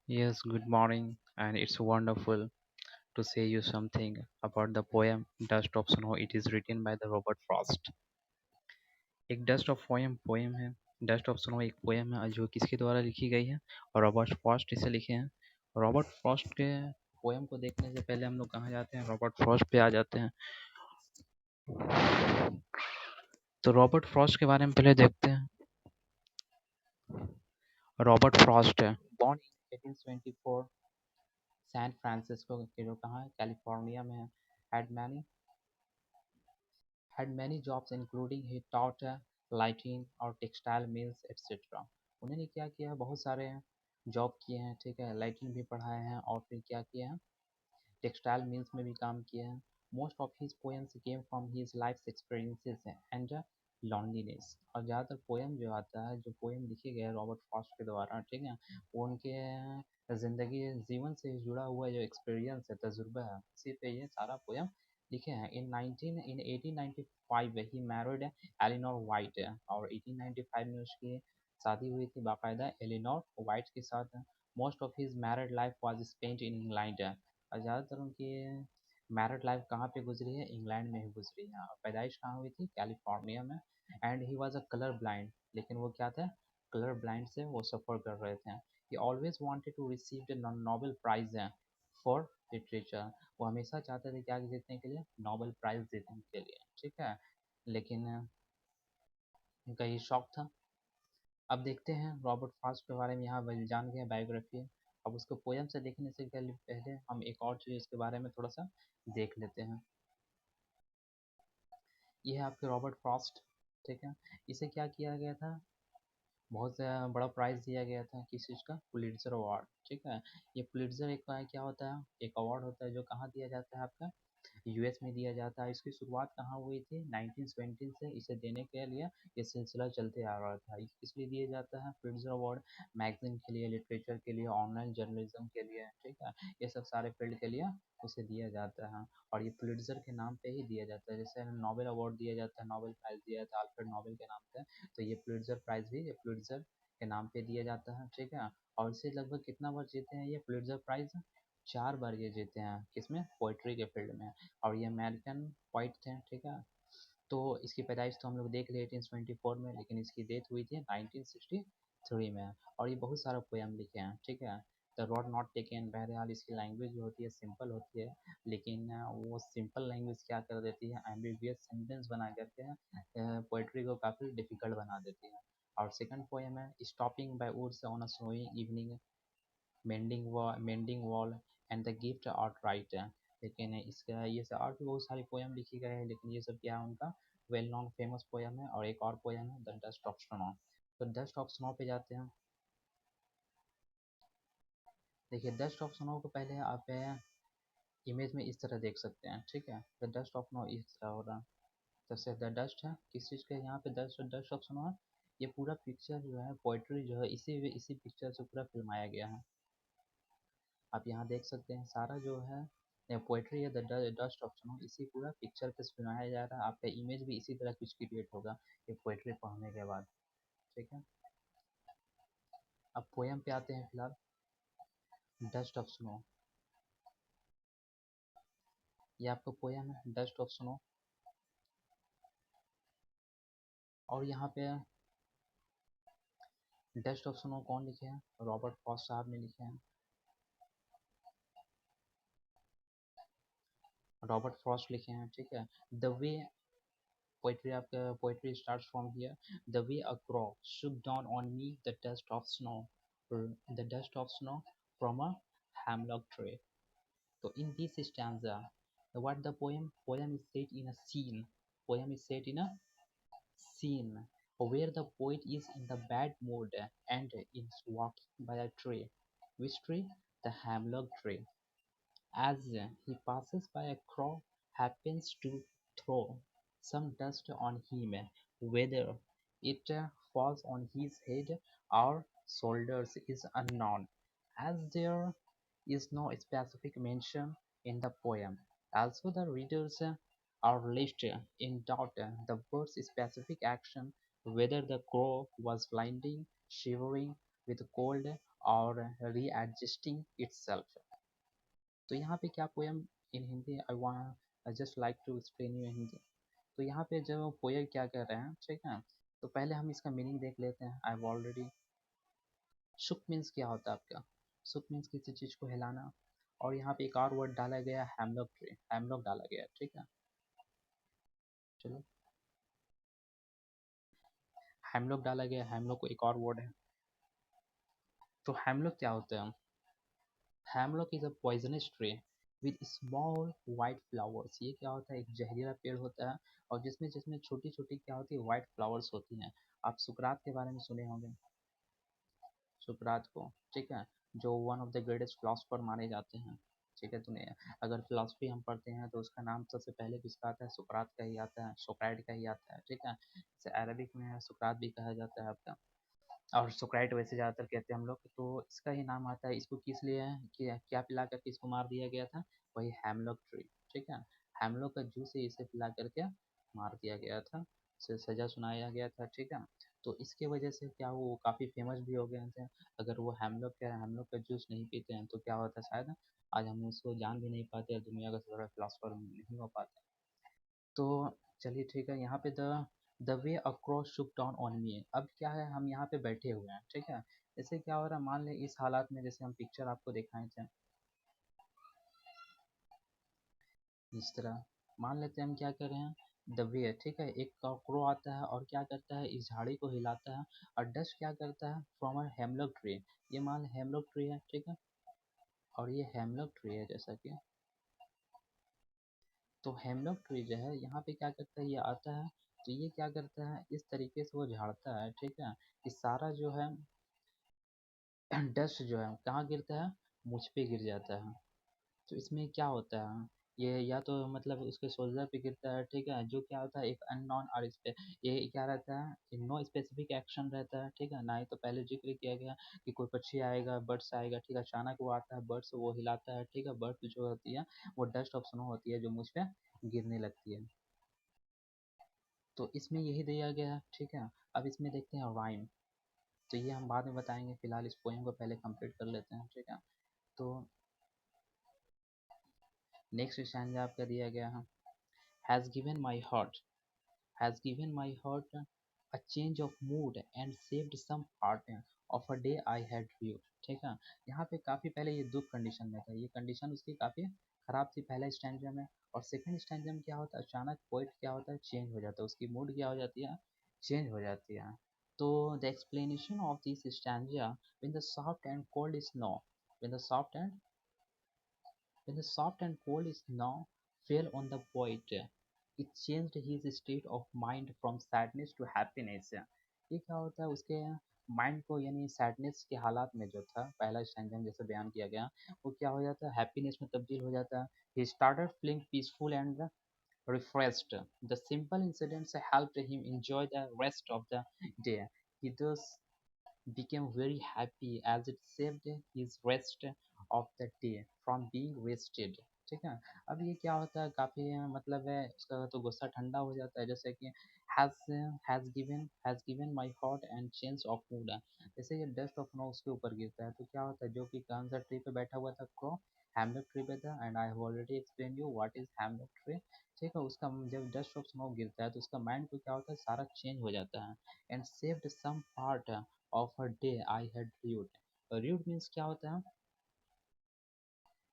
Yes, good morning, and it's wonderful to say you something about the poem Dust of Snow. It is written by the Robert Frost. एक dust of poem poem है। Dust of snow एक poem है जो किसके द्वारा लिखी गई है और रॉबर्ट फ्रॉस्ट इसे लिखे हैं। रॉबर्ट फ्रॉस्ट के पोएम को देखने से पहले हम लोग कहाँ जाते हैं, रॉबर्ट फ्रॉस्ट पे आ जाते हैं। तो रॉबर्ट फ्रॉस्ट के बारे में पहले देखते हैं। रॉबर्ट फ्रॉस्ट है बॉर्न इन 1824 सैन फ्रांसिस्को के जो कहाँ है, कैलिफोर्निया में है। Had many had many jobs including he taught lighting और टेक्सटाइल मिल्स एक्सेट्रा। उन्होंने क्या किया, बहुत सारे जॉब किए हैं, ठीक है, लाइटिंग भी पढ़ाए हैं और फिर क्या किए हैं, टेक्सटाइल मिल्स में भी काम किए हैं। Most of his poems came from his life experiences and loneliness. और ज़्यादातर पोएम जो आता है, जो पोएम लिखे गए रॉबर्ट फ्रॉस्ट के द्वारा, ठीक है, वो उनके ज़िंदगी जीवन से जुड़ा हुआ जो एक्सपीरियंस है, तजुर्बा है, उसी पे ये सारा पोएम लिखे हैं। इन 1895 ही मैरिड एलिनोर वाइट और 1895 में उसकी शादी हुई थी बाकायदा एलिनोर वाइट के साथ। Most of his married life was spent in England और ज़्यादातर उनकी मैरिड लाइफ कहाँ पे गुजरी है, इंग्लैंड में ही गुजरी है। और पैदाइश कहाँ हुई थी, कैलिफोर्निया में। And he was a colour blind, लेकिन वो क्या था, कलर ब्लाइंड से वो सफ़र कर रहे थे। He always wanted to receive the Nobel prize for literature. वो हमेशा चाहते थे क्या जीतने के लिए, नोबेल प्राइज जीतने के लिए, ठीक है, लेकिन उनका ये शौक था। अब देखते हैं रॉबर्ट फ्रॉस्ट के बारे में, यहाँ जान गए बायोग्राफी। अब उसको पोएम से देखने से पहले हम एक और चीज़ इसके बारे में थोड़ा सा देख लेते हैं। ये है आपके रॉबर्ट फ्रॉस्ट, ठीक है। इसे क्या किया गया था, बहुत बड़ा प्राइज़ दिया गया था, किस चीज़ का, पुलिट्ज़र अवार्ड, ठीक है। ये पुलिट्ज़र एक क्या होता है, एक अवार्ड होता है जो कहाँ दिया जाता है आपका, यूएस में दिया जाता है। इसकी शुरुआत कहाँ हुई थी, 1917 से इसे देने के लिए ये सिलसिला चलते आ रहा था। इसलिए दिया जाता है प्रिट्जर अवार्ड, मैगजीन के लिए, लिटरेचर के लिए, ऑनलाइन जर्नलिज्म के लिए, ठीक है, ये सब सारे फील्ड के लिए उसे दिया जाता है। और ये प्रिट्जर के नाम पे ही दिया जाता है, जैसे नोबेल अवार्ड दिया जाता है, नोबेल प्राइज़ दिया जाता है अल्फ्रेड नोबेल के नाम पे, तो ये प्रिट्जर प्राइज़ भी ये प्रिट्जर के नाम पे दिया जाता है, ठीक है। और इसे लगभग कितना बार जीते हैं ये प्रिट्जर प्राइज़, 4 बार ये जीते हैं, किसमें, पोइट्री के फील्ड में। और ये अमेरिकन पोइट थे, ठीक है। तो इसकी पैदाइश तो हम लोग देख लिए 1824 में, लेकिन इसकी डेथ हुई थी 1963 में। और ये बहुत सारा पोएम लिखे हैं, ठीक है। द रोड नॉट टेकन, बहरहाल इसकी लैंग्वेज जो होती है सिंपल होती है, लेकिन वो सिंपल लैंग्वेज क्या कर देती है, एम्बिवियस सेंटेंस बना करके पोइट्री को काफ़ी डिफिकल्ट बना देती है। और सेकंड पोएम है stopping by woods on a snowy evening, mending wall and the gift outright है। लेकिन इसका ये सब और भी बहुत सारी पोएम लिखी गए हैं, लेकिन ये सब क्या है, उनका वेल नोन फेमस पोएम है। और एक और पोएम है द डस्ट ऑफ स्नो। तो डस्ट ऑफ स्नो पे जाते हैं। देखिए डस्ट ऑफ स्नो को पहले आप इमेज में इस तरह देख सकते हैं, ठीक है। द डस्ट ऑफ स्नो इस तरह हो रहा है। जैसे द डस्ट है किस चीज़ का, यहाँ पे डस्ट डस्ट ऑफ स्नो है। ये पूरा पिक्चर जो है, पोइट्री जो है, इसी पिक्चर से पूरा फिल्माया गया है। आप यहाँ देख सकते हैं सारा जो है पोएट्री है द डस्ट ऑफ स्नो, इसी पूरा पिक्चर पे सुनाया जा रहा है। आपका इमेज भी इसी तरह कुछ क्रिएट होगा ये पोएट्री पढ़ने के बाद, ठीक है। अब पोएम पे आते हैं फिलहाल। डस्ट ऑफ स्नो, ये आपका पोएम है डस्ट ऑफ स्नो। और यहाँ पे डस्ट ऑफ स्नो कौन लिखे हैं, रॉबर्ट फ्रॉस्ट साहब ने लिखे हैं। रॉबर्ट फ्रॉस्ट लिखे हैं, ठीक है। द वे, पोएट्री आपका poetry starts from here, the way a क्रॉ shook down on me the dust of snow, the dust of snow from a hemlock tree. So in this stanza, what the poem is set in a scene. Poem is set in a scene where the poet is in the bad mood and is walking by a tree. Which tree? The hemlock tree. As he passes by, a crow happens to throw some dust on him, whether it falls on his head or shoulders is unknown, as there is no specific mention in the poem. Also, the readers are left in doubt the bird's specific action, whether the crow was blinding, shivering with cold, और रीएडजस्टिंग itself. तो यहाँ पे क्या poem in Hindi, I just like to explain you in Hindi. तो यहाँ पे जो poem क्या कह रहे हैं, ठीक है, तो पहले हम इसका मीनिंग देख लेते हैं। आई ऑलरेडी, शुक मीन्स क्या होता है आपका, शुक मीन्स किसी चीज़ को हिलाना। और यहाँ पे एक और वर्ड डाला गया है, हैमलॉक ट्री, हैमलॉक डाला गया है, ठीक है। चलो, हैमलॉक डाला गया है, हैमलॉक को एक और वर्ड है। तो हैमलॉक क्या होता है? Hemlock is a poisonous tree with small white flowers. ये क्या होता है? एक जहरीला पेड़ होता है और जिसमें जिसमें छोटी छोटी क्या होती है, वाइट फ्लावर्स होती हैं। आप सुकरात के बारे में सुने होंगे, सुकरात को, ठीक है, जो one of the greatest philosopher माने जाते हैं, ठीक है। तूने, अगर फिलोसफी हम पढ़ते हैं तो उसका नाम सबसे पहले किसका आता है? सुकरात का ही आता है, सोक्राइट का ही आता है, ठीक है। जैसे अरबिक में सुकरात भी कहा जाता है आपका, और सोक्राइट वैसे ज़्यादातर कहते हैं हम लोग। तो इसका ही नाम आता है। इसको किस लिए है कि क्या पिला करके इसको मार दिया गया था? वही हैमलॉक ट्री, ठीक है। हैमलॉक का जूस ही इसे पिला करके मार दिया गया था, उसे सज़ा सुनाया गया था, ठीक है। तो इसके वजह से क्या, वो काफ़ी फेमस भी हो गए थे। अगर वो हैमलॉक का जूस नहीं पीते हैं तो क्या होता, शायद आज हम उसको जान भी नहीं पाते और दुनिया का सबसे बड़ा फिलोसफर नहीं हो पाते। तो चलिए ठीक है, यहाँ पे the way across Shuk down on me. अब क्या है, हम यहाँ पे बैठे हुए हैं, ठीक है। जैसे क्या हो रहा है, मान लें इस हालात में, जैसे हम पिक्चर आपको दिखाए थे इस तरह, मान लेते हैं हम क्या कर रहे हैं, द वे, ठीक है, एक क्रो आता है और क्या करता है, इस झाड़ी को हिलाता है और डस्ट क्या करता है, फ्रॉम अ हेमलॉक ट्री। ये मान हेमलॉक ट्री है, ठीक है, और ये हेमलॉक ट्री है जैसा कि, तो हेमलॉक ट्री जो है यहाँ पे क्या करता है, ये आता है, तो ये क्या करता है, इस तरीके से वो झाड़ता है, ठीक है, कि सारा जो है डस्ट जो है कहाँ गिरता है, मुझ पे गिर जाता है। तो इसमें क्या होता है, ये या तो मतलब उसके शोल्डर पे गिरता है, ठीक है, जो क्या होता है, एक अननोन, और इस पे ये क्या रहता है, नो स्पेसिफिक एक्शन रहता है, ठीक है। ना ही तो पहले जिक्र किया गया कि कोई पक्षी आएगा, बर्ड्स आएगा, ठीक है, अचानक वो आता है, बर्ड्स वो हिलाता है, ठीक है, बर्ड्स जो होती है वो डस्ट ऑफ स्नो होती है जो मुझ पे गिरने लगती है। तो इसमें यही दिया गया है, ठीक है। अब इसमें देखते हैं राइम, तो ये हम बाद में बताएंगे, फिलहाल इस पोएम को पहले कंप्लीट कर लेते हैं, ठीक है। तो नेक्स्ट स्टैंजा आपका दिया गया है, has given my heart, has given my heart a change of mood and saved some part of a day I had viewed, ठीक है। यहाँ पे काफ़ी पहले ये दुख कंडीशन में था, ये कंडीशन उसकी काफ़ी ख़राब थी पहले स्टैंजा में। और सेकंड स्टैंजा में क्या होता है, अचानक पोइट क्या होता है, चेंज हो जाता है, उसकी मूड क्या हो जाती है, चेंज हो जाती है। तो the explanation of this stanza, when the soft and cold snow, when the soft and when the soft and cold snow fell on the poet, it changed his state of mind from sadness to happiness। ये क्या होता है, उसके mind को, यानी sadness के हालात में जो था, पहला स्टैंजा में जैसे बयान किया गया, वो क्या हो जाता है, हैप्पीनेस में तब्दील हो जाता है। He started feeling peaceful and refreshed. The simple incidents helped him enjoy the rest of the day. He thus became very happy as it saved his rest of the day from being wasted, ठीक है। अब ये क्या होता है, काफ़ी मतलब है उसका, तो गुस्सा ठंडा हो जाता है, जैसे कि has given my hot and change of mood. जैसे ये डस्ट ऑफ नो उसके ऊपर गिरता है, तो क्या होता है, जो कि कौन सा ट्री पे बैठा हुआ था, क्रो, हैमलॉक ट्री पे था। And I have already explain you what is hemlock tree, ठीक है। उसका जब डस्ट ऑफ स्नो गिरता है तो उसका माइंड को क्या होता है, सारा चेंज हो जाता है। And saved some part of a day I had rued. Rued means क्या होता है,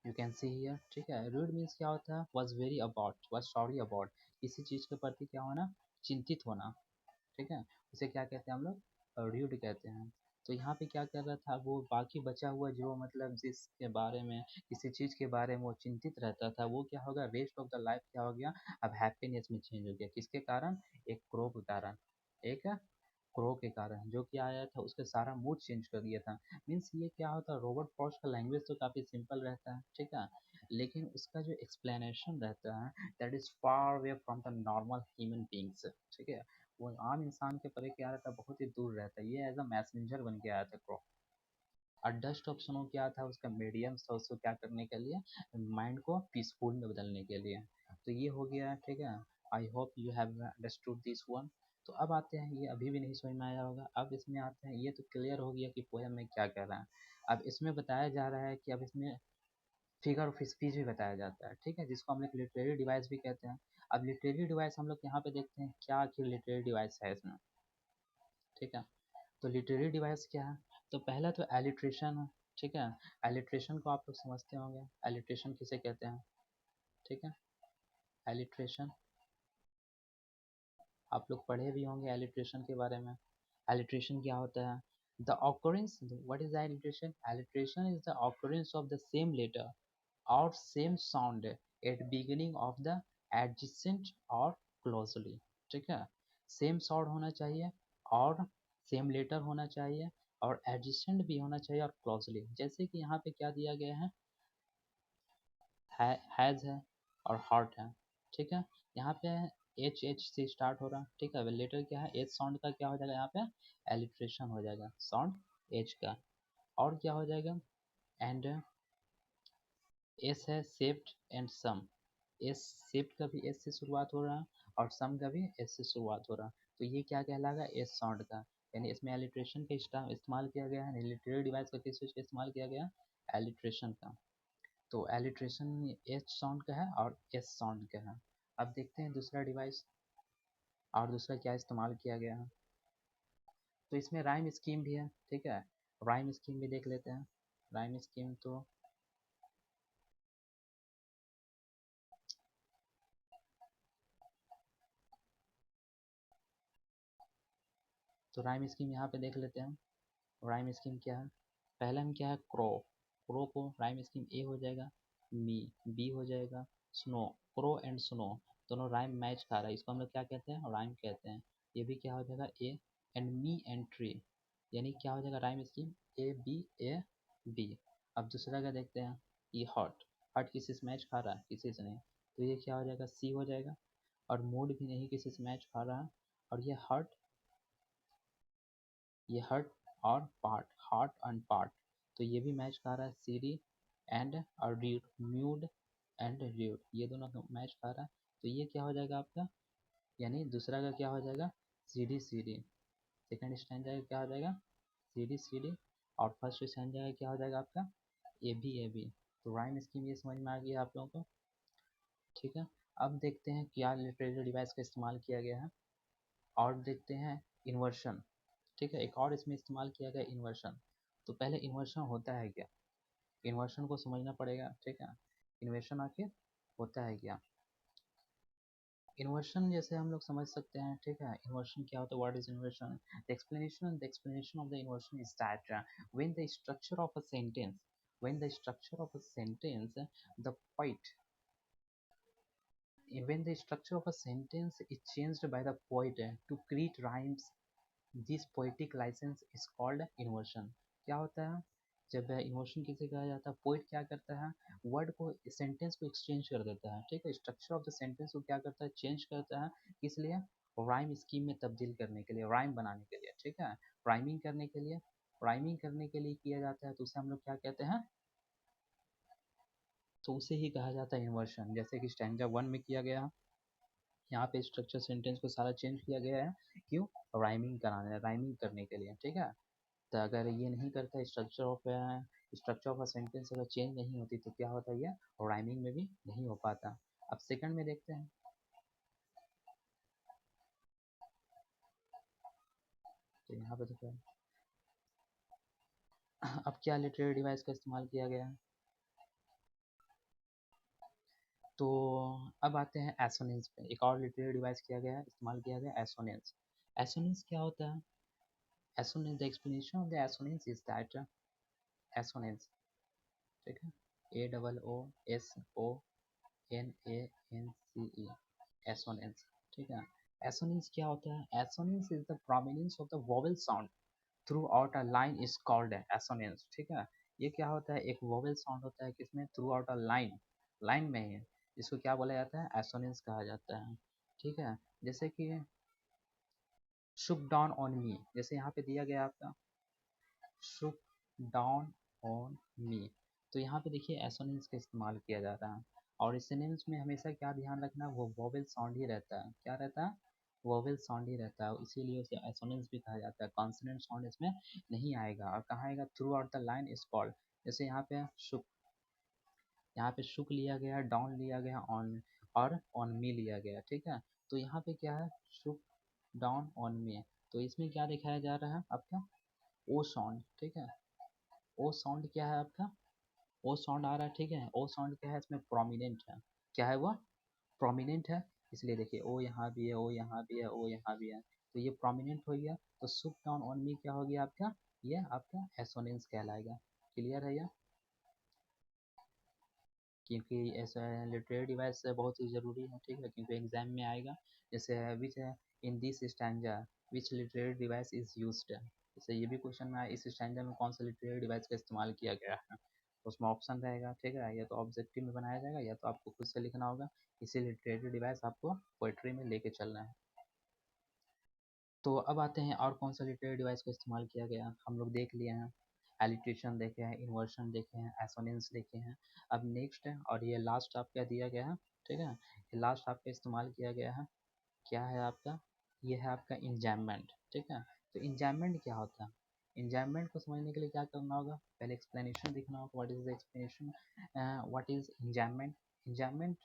यू कैन सी हियर, ठीक है। रीड मीन्स क्या होता है, was very about, was sorry about, किसी चीज़ के प्रति क्या होना, चिंतित होना, ठीक है। उसे क्या कहते हैं हम लोग, रीड कहते हैं। तो यहाँ पे क्या कर रहा था वो, बाकी बचा हुआ जो मतलब जिसके बारे में, किसी चीज़ के बारे में वो चिंतित रहता था, वो क्या होगा, रेस्ट ऑफ द लाइफ क्या हो गया, अब हैप्पीनेस में चेंज हो गया। किसके कारण, एक क्रो के कारण, एक क्रो के कारण जो कि आया था, उसके सारा मूड चेंज कर दिया था। मीन्स ये क्या होता है, रॉबर्ट फ्रॉस्ट का लैंग्वेज तो काफ़ी सिंपल रहता है, ठीक है, लेकिन उसका जो एक्सप्लेनेशन रहता है, that is far away from the normal human beings, ठीक है। वो आम इंसान के परे क्या रहता है, बहुत ही दूर रहता है। ये एज अ मैसेंजर बन के आया था क्रो। और डस्ट ऑफ स्नो क्या था, उसका मीडियम था, उसको क्या करने के लिए, माइंड को पीसफुल में बदलने के लिए। तो ये हो गया, ठीक है। I hope you have understood this one. तो अब आते हैं, ये अभी भी नहीं समझ में आया होगा, अब इसमें आते हैं, ये तो क्लियर हो गया कि पोएम में क्या कह रहा है। अब इसमें बताया जा रहा है कि अब इसमें फिगर ऑफ स्पीच भी बताया जाता है, ठीक है, जिसको हम लोग लिटरेरी डिवाइस भी कहते हैं। अब लिटरेरी डिवाइस हम लोग यहाँ पे देखते हैं क्या आखिर लिटरेरी डिवाइस है इसमें, ठीक है। तो लिटरेरी डिवाइस क्या है? तो पहला तो एलिट्रेशन है, ठीक है। एलिट्रेशन को आप लोग समझते होंगे, एलिट्रेशन किसे कहते हैं, ठीक है। एलिट्रेशन आप लोग पढ़े भी होंगे एलिट्रेशन के बारे में। एलिट्रेशन क्या होता है? The occurrence, what is alliteration? Alliteration is the occurrence of the same letter और same sound at beginning of the adjacent और क्लोजली, ठीक है। सेम साउंड होना चाहिए और सेम लेटर होना चाहिए और एडजेसेंट भी होना चाहिए और क्लोजली। जैसे कि यहाँ पे क्या दिया गया है, हैज़ है और हॉट है, ठीक है। यहाँ पे एच एच से स्टार्ट हो रहा, ठीक है। लेटर क्या है, एच साउंड का क्या हो जाएगा यहाँ पे, एलिट्रेशन हो जाएगा साउंड एच का। और क्या हो जाएगा, एंड एस है सेप्ट एंड सम, एस सेप्ट का भी एस से शुरुआत हो रहा और सम का भी एस से शुरुआत हो रहा, तो ये क्या कहलाएगा, एस साउंड का। यानी इसमें एलिट्रेशन का इस्तेमाल किया गया है, लिटरेरी डिवाइस का किस चीज़ का इस्तेमाल किया गया, एलिट्रेशन का। तो एलिट्रेशन एच साउंड का है और एस साउंड का है। अब देखते हैं दूसरा डिवाइस और दूसरा क्या इस्तेमाल किया गया है। तो इसमें राइम स्कीम भी है, ठीक है। राइम स्कीम भी देख लेते हैं। राइम स्कीम तो राइम स्कीम यहाँ पे देख लेते हैं। राइम स्कीम क्या है, पहला में क्या है, क्रो। क्रो को राइम स्कीम ए हो जाएगा, मी बी हो जाएगा, स्नो, क्रो एंड स्नो दोनों राइम मैच खा रहा है, इसको हम लोग क्या कहते हैं, राइम कहते हैं। ये भी क्या हो जाएगा, A and me and tree, यानी क्या हो जाएगा राइम स्कीम ए बी। अब दूसरा का देखते हैं, ये हॉट, हॉट किसी से मैच खा रहा है, किसी से नहीं, तो ये क्या हो जाएगा, सी हो जाएगा। और मूड भी नहीं किसी से मैच खा रहा है, और ये हर्ट और पार्ट, हार्ट एंड पार्ट, तो ये भी मैच खा रहा है, सीडी एंड और रीड, म्यूड एंड रीड, ये दोनों मैच खा रहा है, तो ये क्या हो जाएगा आपका, यानी दूसरा का क्या हो जाएगा, सी डी। सेकेंड स्टैंड जाएगा क्या हो जाएगा, सी डी। और फर्स्ट स्टैंड जाएगा क्या हो जाएगा आपका, ए बी। तो राइम स्कीम ये समझ में आ गया आप लोगों को, ठीक है। अब देखते हैं क्या लिटरेरी डिवाइस का इस्तेमाल किया गया है, और देखते हैं इन्वर्शन, ठीक है। एक और इसमें इस्तेमाल किया गया इन्वर्शन। तो पहले इन्वर्शन होता है क्या, इन्वर्शन को समझना पड़ेगा, ठीक है। इन्वर्शन आखिर होता है क्या, इन्वर्शन जैसे हम लोग समझ सकते हैं, ठीक है। इन्वर्शन क्या होता है, what is inversion, the explanation of the inversion is that when the structure of a sentence, when the structure of a sentence the poet when the structure of a sentence is changed by the poet to create rhymes, this poetic license is called inversion. क्या होता है, जब inversion किसे कहा जाता है, poet क्या करता है, वर्ड को, सेंटेंस को एक्सचेंज कर देता है, ठीक है। स्ट्रक्चर ऑफ द सेंटेंस को क्या करता है, चेंज करता है, किस लिए, राइम स्कीम में तब्दील करने के लिए, राइम बनाने के लिए, ठीक है। राइमिंग करने के लिए, राइमिंग करने के लिए किया जाता है, तो उसे हम लोग क्या कहते हैं, तो उसे ही कहा जाता है इन्वर्शन। जैसे कि स्टैंजा 1 में किया गया, यहाँ पे स्ट्रक्चर सेंटेंस को सारा चेंज किया गया है, क्यों, राइमिंग कराने, राइमिंग करने के लिए, ठीक है। तो अगर ये नहीं करता, स्ट्रक्चर ऑफ अ सेंटेंस अगर चेंज नहीं होती तो क्या होता, ये राइमिंग में भी नहीं हो पाता। अब सेकंड में देखते हैं, तो यहाँ पे देखो अब क्या लिटरेरी डिवाइस का इस्तेमाल किया गया है, तो अब आते हैं एसोनेंस पे। एक और लिटरेरी डिवाइस किया गया है, इस्तेमाल किया गया, एसोनेंस। एसोनेंस क्या होता है, assonance, the explanation of the assonance is that, assonance, ठीक है, ASSONANCE, एसोनेंस, ठीक है। एसोनेंस क्या होता है, assonance is the prominence of the vowel sound through out a line is called assonance, ठीक है। ये क्या होता है, एक वोवेल साउंड होता है किसमें, through out a line, line में ही, इसको क्या बोला जाता है, एसोनेंस कहा जाता है, ठीक है। जैसे कि शुक डाउन ऑन मी, जैसे यहाँ पे दिया गया आपका, शुक डाउन ऑन मी, तो यहाँ पे देखिए एसोनेंस का इस्तेमाल किया जा रहा है। और एसोनेंस में हमेशा क्या ध्यान रखना, वो वोवेल साउंड ही रहता है, क्या रहता है, वोवेल साउंड ही रहता है, इसीलिए उसे एसोनेंस भी कहा जाता है। कॉन्सोनेंट साउंड इसमें नहीं आएगा। और कहाँ आएगा? Through out the line is called. जैसे यहाँ पे शुक, यहाँ पे शुक लिया गया, डाउन लिया गया, ऑन और ऑन मी लिया गया, ठीक है। तो यहाँ पे क्या है? शुक डाउन ऑन मी। तो इसमें क्या दिखाया जा रहा है आपका? ओ साउंड, ठीक है। ओ साउंड क्या है आपका? ओ साउंड आ रहा है, ठीक है। ओ साउंड क्या है? इसमें प्रोमिनेंट है। क्या है वो? प्रोमिनेंट है। इसलिए देखिए ओ यहाँ भी है, ओ यहाँ भी है, ओ यहाँ भी है, तो ये प्रोमिनेंट हो गया। तो सुप डाउन ऑन मी क्या हो गया आपका? ये आपका एसोनेंस कहलाएगा। क्लियर है ये? क्योंकि ऐसा लिटरेरी डिवाइस बहुत ही ज़रूरी है, ठीक है, क्योंकि एग्जाम में आएगा। जैसे which in this stanza which literary device is used. जैसे ये भी क्वेश्चन में आया, इस स्टैंजा में कौन सा लिटरेरी डिवाइस का इस्तेमाल किया गया है। तो उसमें ऑप्शन रहेगा, ठीक है, या तो ऑब्जेक्टिव में बनाया जाएगा या तो आपको खुद से लिखना होगा। इसी लिटरेरी डिवाइस आपको पोइट्री में लेके चलना है। तो अब आते हैं और कौन सा लिटरेरी डिवाइस का इस्तेमाल किया गया। हम लोग देख लिए हैं, एलिट्रेशन देखे हैं, इन्वर्शन देखे हैं, एसोनेंस देखे हैं। अब नेक्स्ट है, और ये लास्ट आपका दिया गया है, ठीक है, ये लास्ट आपका इस्तेमाल किया गया है। क्या है आपका? ये है आपका इंजैममेंट, ठीक है। तो इंजैममेंट क्या होता है? इंजैममेंट को समझने के लिए क्या करना होगा? पहले एक्सप्लेनेशन देखना होगा। What is the explanation? What is enjambment? Enjambment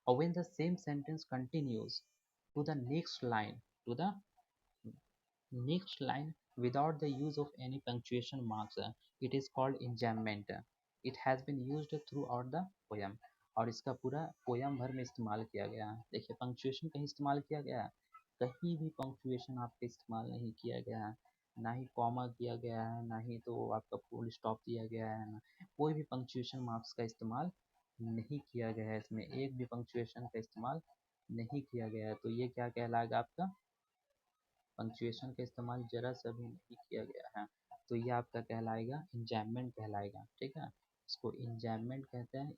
when the same sentence continues to the next line, to the next line without the use of any punctuation marks, it is called enjambment. It has been used throughout the poem, और इसका पूरा poem भर में इस्तेमाल किया गया है। देखिए पंक्चुएशन कहीं इस्तेमाल किया गया है? कहीं भी पंक्चुएशन आपका इस्तेमाल नहीं किया गया है। ना ही कॉमा किया गया है, ना ही तो आपका फुल स्टॉप दिया गया है, ना कोई भी पंक्चुएशन मार्क्स का इस्तेमाल नहीं किया गया है। इसमें एक भी पंक्चुएशन का इस्तेमाल नहीं किया गया है। तो ये क्या कहलाएगा आपका? पंक्चुएशन का इस्तेमाल जरा सा भी नहीं किया गया है। तो ये आपका कहलाएगा इंजैममेंट कहलाएगा, ठीक है। इसको इंजैममेंट कहते हैं,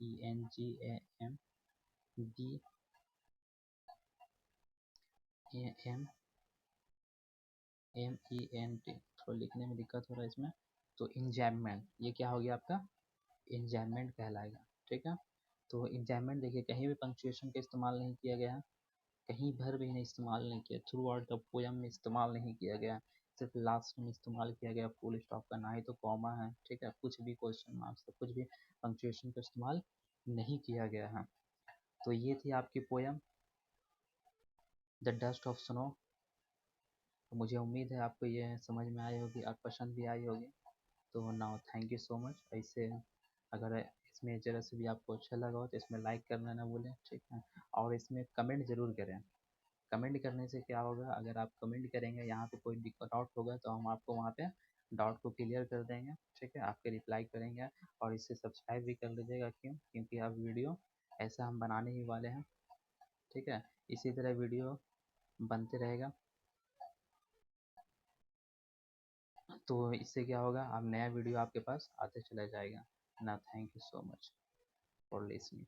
ENGAMENT। थोड़ा लिखने में दिक्कत हो रहा है इसमें। तो इंजैममेंट ये क्या हो गया आपका? इंजैममेंट कहलाएगा, ठीक है। तो इंजैममेंट देखिए कहीं भी पंक्चुएशन का इस्तेमाल नहीं किया गया है, कहीं भर भी नहीं इस्तेमाल नहीं किया, थ्रू आउट द पोयम में इस्तेमाल नहीं किया गया, सिर्फ लास्ट में इस्तेमाल किया गया फुल स्टॉप का, ना ही तो कॉमा है, ठीक है, कुछ भी क्वेश्चन मार्क्स कुछ भी पंक्चुएशन का इस्तेमाल नहीं किया गया है। तो ये थी आपकी poem the dust of snow. तो मुझे उम्मीद है आपको ये समझ में आई होगी और पसंद भी आई होगी। तो now thank you so much. ऐसे अगर इसमें ज़रा से भी आपको अच्छा लगा हो तो इसमें लाइक करना ना भूलें, ठीक है, और इसमें कमेंट ज़रूर करें। कमेंट करने से क्या होगा? अगर आप कमेंट करेंगे यहाँ पे कोई दिक्कत डाउट होगा तो हम आपको वहाँ पे डाउट को क्लियर कर देंगे, ठीक है, आपके रिप्लाई करेंगे। और इसे सब्सक्राइब भी कर लीजिएगा, क्यों? क्योंकि अब वीडियो ऐसा हम बनाने ही वाले हैं, ठीक है। इसी तरह वीडियो बनते रहेगा। तो इससे क्या होगा? अब नया वीडियो आपके पास आते चला जाएगा ना। Thank you so much for listening.